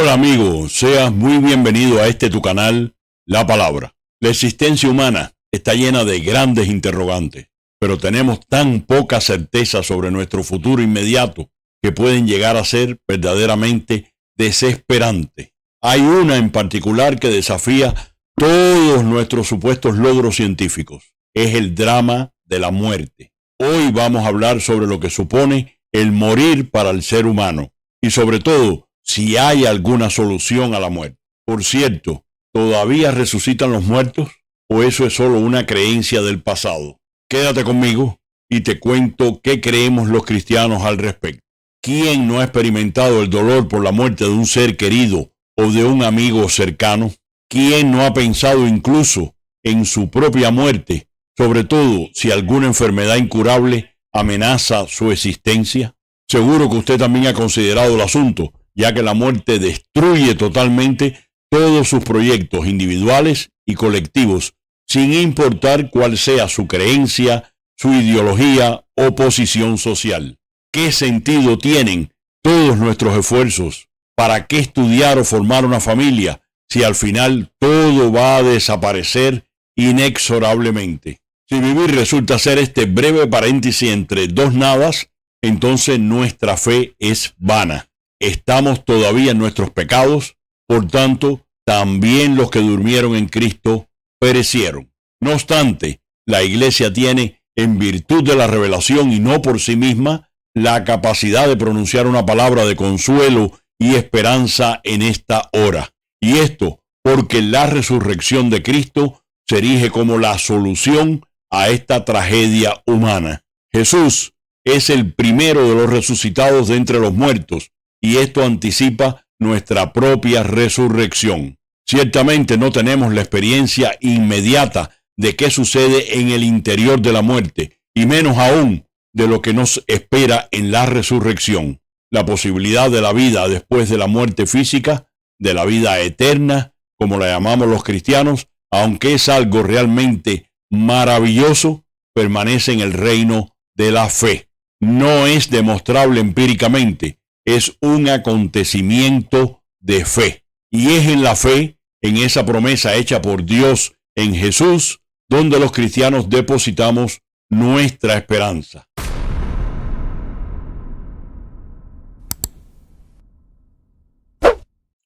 Hola amigo, seas muy bienvenido a tu canal, La Palabra. La existencia humana está llena de grandes interrogantes, pero tenemos tan poca certeza sobre nuestro futuro inmediato que pueden llegar a ser verdaderamente desesperantes. Hay una en particular que desafía todos nuestros supuestos logros científicos. Es el drama de la muerte. Hoy vamos a hablar sobre lo que supone el morir para el ser humano y sobre todo si hay alguna solución a la muerte. Por cierto, ¿todavía resucitan los muertos o eso es solo una creencia del pasado? Quédate conmigo y te cuento qué creemos los cristianos al respecto. ¿Quién no ha experimentado el dolor por la muerte de un ser querido o de un amigo cercano? ¿Quién no ha pensado incluso en su propia muerte, sobre todo si alguna enfermedad incurable amenaza su existencia? Seguro que usted también ha considerado el asunto, ya que la muerte destruye totalmente todos sus proyectos individuales y colectivos, sin importar cuál sea su creencia, su ideología o posición social. ¿Qué sentido tienen todos nuestros esfuerzos? ¿Para qué estudiar o formar una familia si al final todo va a desaparecer inexorablemente? Si vivir resulta ser este breve paréntesis entre dos nadas, entonces nuestra fe es vana. Estamos todavía en nuestros pecados, por tanto, también los que durmieron en Cristo perecieron. No obstante, la Iglesia tiene, en virtud de la revelación y no por sí misma, la capacidad de pronunciar una palabra de consuelo y esperanza en esta hora. Y esto porque la resurrección de Cristo se erige como la solución a esta tragedia humana. Jesús es el primero de los resucitados de entre los muertos, y esto anticipa nuestra propia resurrección. Ciertamente no tenemos la experiencia inmediata de qué sucede en el interior de la muerte, y menos aún de lo que nos espera en la resurrección. La posibilidad de la vida después de la muerte física, de la vida eterna, como la llamamos los cristianos, aunque es algo realmente maravilloso, permanece en el reino de la fe. No es demostrable empíricamente, es un acontecimiento de fe. Y es en la fe, en esa promesa hecha por Dios en Jesús, donde los cristianos depositamos nuestra esperanza.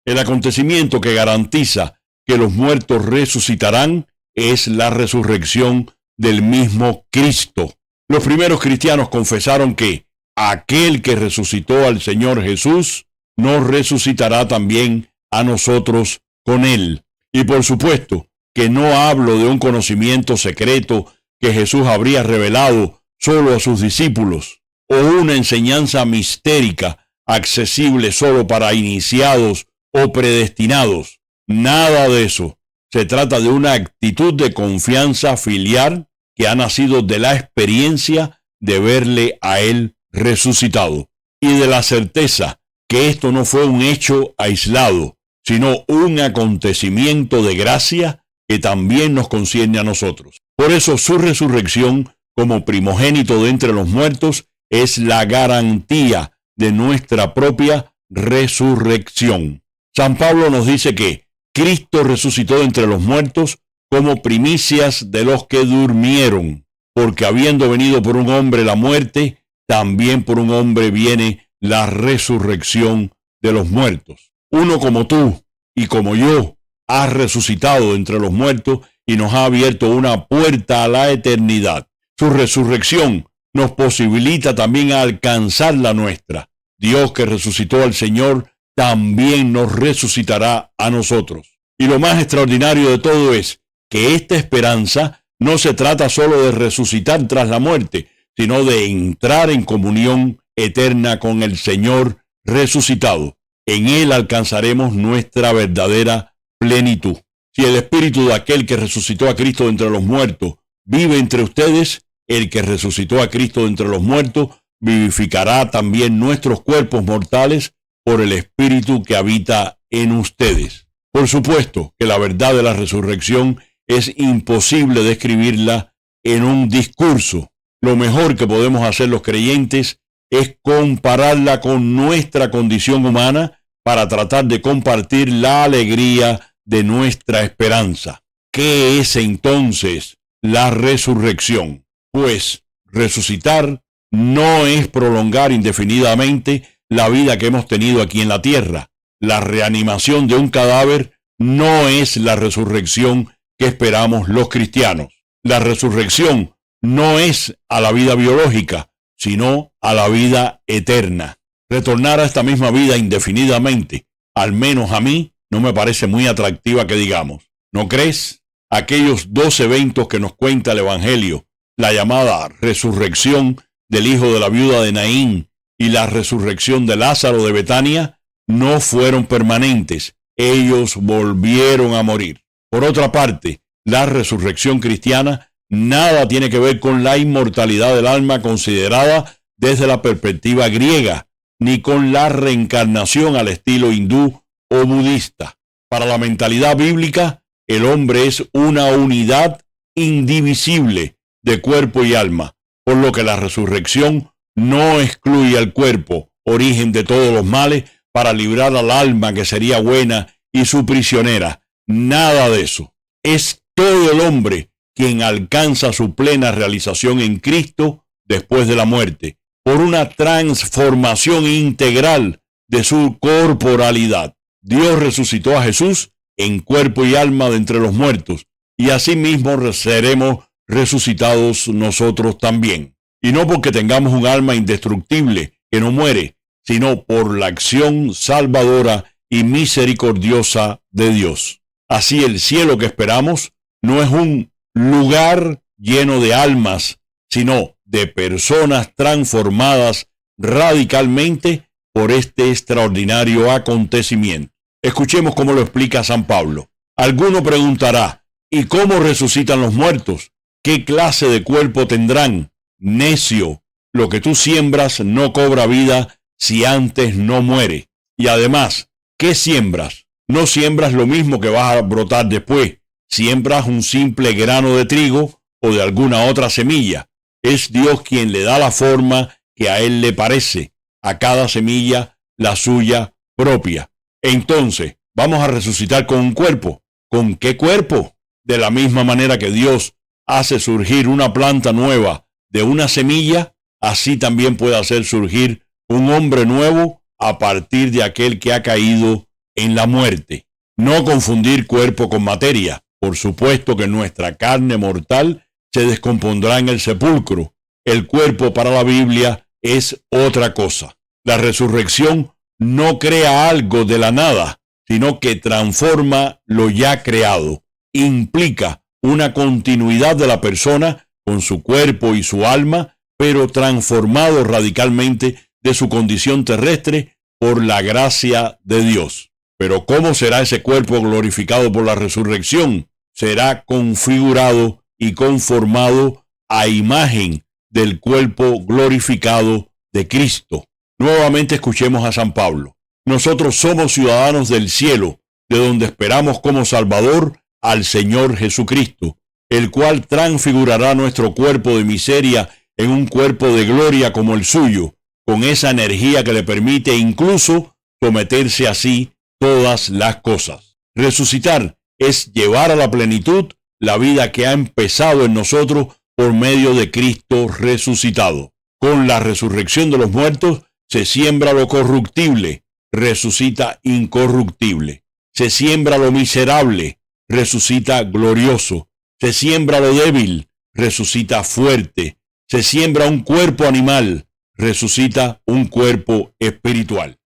El acontecimiento que garantiza que los muertos resucitarán es la resurrección del mismo Cristo. Los primeros cristianos confesaron que aquel que resucitó al Señor Jesús nos resucitará también a nosotros con él. Y por supuesto que no hablo de un conocimiento secreto que Jesús habría revelado solo a sus discípulos, o una enseñanza mistérica accesible solo para iniciados o predestinados. Nada de eso. Se trata de una actitud de confianza filial que ha nacido de la experiencia de verle a Él resucitado y de la certeza que esto no fue un hecho aislado, sino un acontecimiento de gracia que también nos concierne a nosotros. Por eso su resurrección como primogénito de entre los muertos es la garantía de nuestra propia resurrección. San Pablo nos dice que Cristo resucitó de entre los muertos como primicias de los que durmieron, porque habiendo venido por un hombre la muerte, también por un hombre viene la resurrección de los muertos. Uno como tú y como yo ha resucitado entre los muertos y nos ha abierto una puerta a la eternidad. Su resurrección nos posibilita también alcanzar la nuestra. Dios que resucitó al Señor también nos resucitará a nosotros. Y lo más extraordinario de todo es que esta esperanza no se trata solo de resucitar tras la muerte, sino de entrar en comunión eterna con el Señor resucitado. En Él alcanzaremos nuestra verdadera plenitud. Si el espíritu de aquel que resucitó a Cristo de entre los muertos vive entre ustedes, el que resucitó a Cristo de entre los muertos vivificará también nuestros cuerpos mortales por el espíritu que habita en ustedes. Por supuesto que la verdad de la resurrección es imposible describirla en un discurso. Lo mejor que podemos hacer los creyentes es compararla con nuestra condición humana para tratar de compartir la alegría de nuestra esperanza. ¿Qué es entonces la resurrección? Pues resucitar no es prolongar indefinidamente la vida que hemos tenido aquí en la tierra. La reanimación de un cadáver no es la resurrección que esperamos los cristianos. La resurrección no es a la vida biológica, sino a la vida eterna. Retornar a esta misma vida indefinidamente, al menos a mí, no me parece muy atractiva que digamos. ¿No crees? Aquellos 2 eventos que nos cuenta el Evangelio, la llamada resurrección del hijo de la viuda de Naín y la resurrección de Lázaro de Betania, no fueron permanentes. Ellos volvieron a morir. Por otra parte, la resurrección cristiana nada tiene que ver con la inmortalidad del alma considerada desde la perspectiva griega, ni con la reencarnación al estilo hindú o budista. Para la mentalidad bíblica, el hombre es una unidad indivisible de cuerpo y alma, por lo que la resurrección no excluye al cuerpo, origen de todos los males, para librar al alma que sería buena y su prisionera. Nada de eso. Es todo el hombre quien alcanza su plena realización en Cristo después de la muerte, por una transformación integral de su corporalidad. Dios resucitó a Jesús en cuerpo y alma de entre los muertos, y asimismo seremos resucitados nosotros también. Y no porque tengamos un alma indestructible que no muere, sino por la acción salvadora y misericordiosa de Dios. Así el cielo que esperamos no es un lugar lleno de almas, sino de personas transformadas radicalmente por este extraordinario acontecimiento. Escuchemos cómo lo explica San Pablo. Alguno preguntará, ¿y cómo resucitan los muertos? ¿Qué clase de cuerpo tendrán? Necio, lo que tú siembras no cobra vida si antes no muere. Y además, ¿qué siembras? No siembras lo mismo que vas a brotar después. Siembras un simple grano de trigo o de alguna otra semilla. Es Dios quien le da la forma que a Él le parece, a cada semilla la suya propia. Entonces, ¿vamos a resucitar con un cuerpo? ¿Con qué cuerpo? De la misma manera que Dios hace surgir una planta nueva de una semilla, así también puede hacer surgir un hombre nuevo a partir de aquel que ha caído en la muerte. No confundir cuerpo con materia. Por supuesto que nuestra carne mortal se descompondrá en el sepulcro. El cuerpo para la Biblia es otra cosa. La resurrección no crea algo de la nada, sino que transforma lo ya creado. Implica una continuidad de la persona con su cuerpo y su alma, pero transformado radicalmente de su condición terrestre por la gracia de Dios. Pero ¿cómo será ese cuerpo glorificado por la resurrección? Será configurado y conformado a imagen del cuerpo glorificado de Cristo. Nuevamente escuchemos a San Pablo. Nosotros somos ciudadanos del cielo, de donde esperamos como Salvador al Señor Jesucristo, el cual transfigurará nuestro cuerpo de miseria en un cuerpo de gloria como el suyo, con esa energía que le permite incluso someterse así todas las cosas. Resucitar es llevar a la plenitud la vida que ha empezado en nosotros por medio de Cristo resucitado. Con la resurrección de los muertos se siembra lo corruptible, resucita incorruptible. Se siembra lo miserable, resucita glorioso. Se siembra lo débil, resucita fuerte. Se siembra un cuerpo animal, resucita un cuerpo espiritual.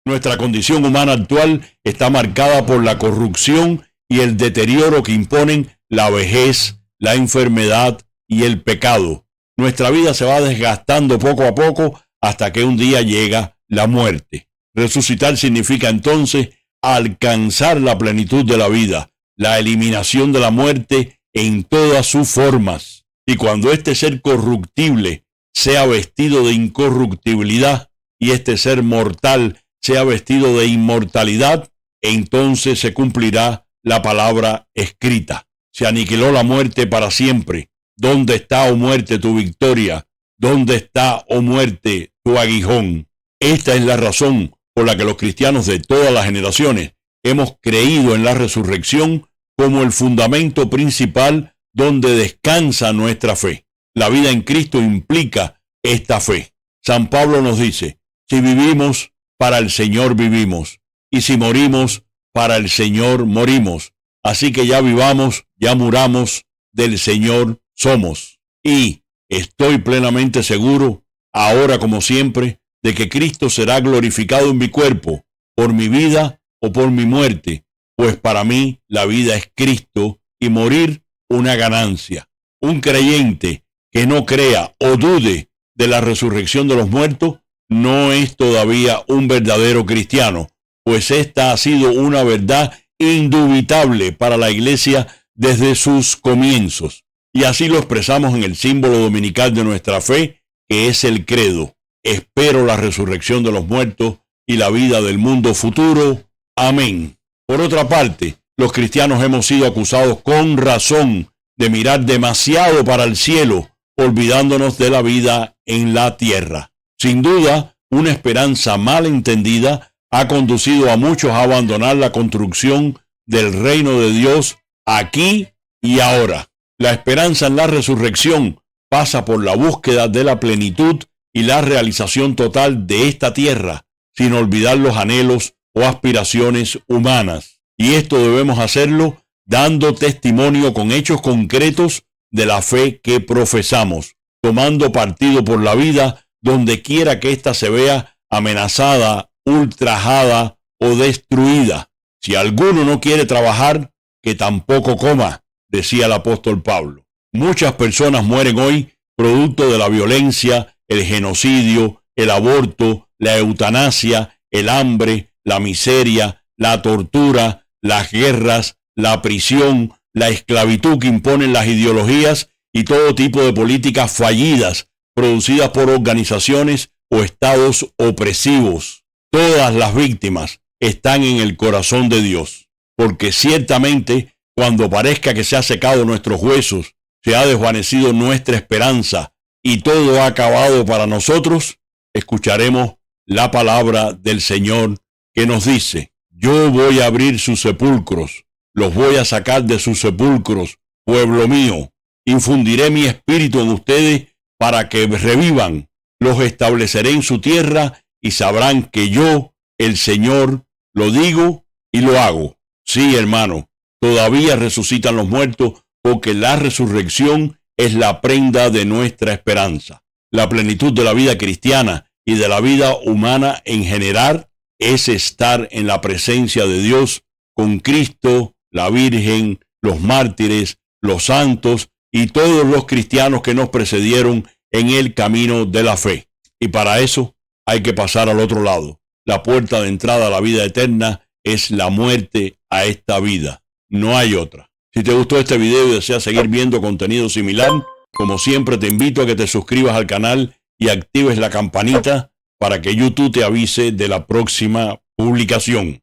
Nuestra condición humana actual está marcada por la corrupción y el deterioro que imponen la vejez, la enfermedad y el pecado. Nuestra vida se va desgastando poco a poco hasta que un día llega la muerte. Resucitar significa entonces alcanzar la plenitud de la vida, la eliminación de la muerte en todas sus formas. Y cuando este ser corruptible sea vestido de incorruptibilidad y este ser mortal sea vestido de inmortalidad, entonces se cumplirá la palabra escrita. Se aniquiló la muerte para siempre. ¿Dónde está, oh muerte, tu victoria? ¿Dónde está, oh muerte, tu aguijón? Esta es la razón por la que los cristianos de todas las generaciones hemos creído en la resurrección como el fundamento principal donde descansa nuestra fe. La vida en Cristo implica esta fe. San Pablo nos dice, si vivimos, para el Señor vivimos, y si morimos, para el Señor morimos. Así que ya vivamos, ya muramos, del Señor somos. Y estoy plenamente seguro, ahora como siempre, de que Cristo será glorificado en mi cuerpo, por mi vida o por mi muerte, pues para mí la vida es Cristo y morir una ganancia. Un creyente que no crea o dude de la resurrección de los muertos no es todavía un verdadero cristiano, pues esta ha sido una verdad indubitable para la Iglesia desde sus comienzos. Y así lo expresamos en el símbolo dominical de nuestra fe, que es el credo. Espero la resurrección de los muertos y la vida del mundo futuro. Amén. Por otra parte, los cristianos hemos sido acusados con razón de mirar demasiado para el cielo, olvidándonos de la vida en la tierra. Sin duda, una esperanza mal entendida ha conducido a muchos a abandonar la construcción del reino de Dios aquí y ahora. La esperanza en la resurrección pasa por la búsqueda de la plenitud y la realización total de esta tierra, sin olvidar los anhelos o aspiraciones humanas. Y esto debemos hacerlo dando testimonio con hechos concretos de la fe que profesamos, tomando partido por la vida donde quiera que ésta se vea amenazada, ultrajada o destruida. Si alguno no quiere trabajar, que tampoco coma, decía el apóstol Pablo. Muchas personas mueren hoy producto de la violencia, el genocidio, el aborto, la eutanasia, el hambre, la miseria, la tortura, las guerras, la prisión, la esclavitud que imponen las ideologías y todo tipo de políticas fallidas producidas por organizaciones o estados opresivos. Todas las víctimas están en el corazón de Dios, porque ciertamente cuando parezca que se ha secado nuestros huesos, se ha desvanecido nuestra esperanza y todo ha acabado para nosotros, escucharemos la palabra del Señor que nos dice, yo voy a abrir sus sepulcros, los voy a sacar de sus sepulcros, pueblo mío, infundiré mi espíritu en ustedes para que revivan, los estableceré en su tierra y sabrán que yo, el Señor, lo digo y lo hago. Sí, hermano, todavía resucitan los muertos porque la resurrección es la prenda de nuestra esperanza. La plenitud de la vida cristiana y de la vida humana en general es estar en la presencia de Dios con Cristo, la Virgen, los mártires, los santos y todos los cristianos que nos precedieron en el camino de la fe. Y para eso hay que pasar al otro lado. La puerta de entrada a la vida eterna es la muerte a esta vida. No hay otra. Si te gustó este video y deseas seguir viendo contenido similar, como siempre te invito a que te suscribas al canal y actives la campanita para que YouTube te avise de la próxima publicación.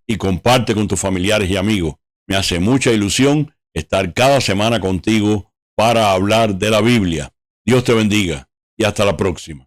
Y comparte con tus familiares y amigos. Me hace mucha ilusión estar cada semana contigo para hablar de la Biblia. Dios te bendiga y hasta la próxima.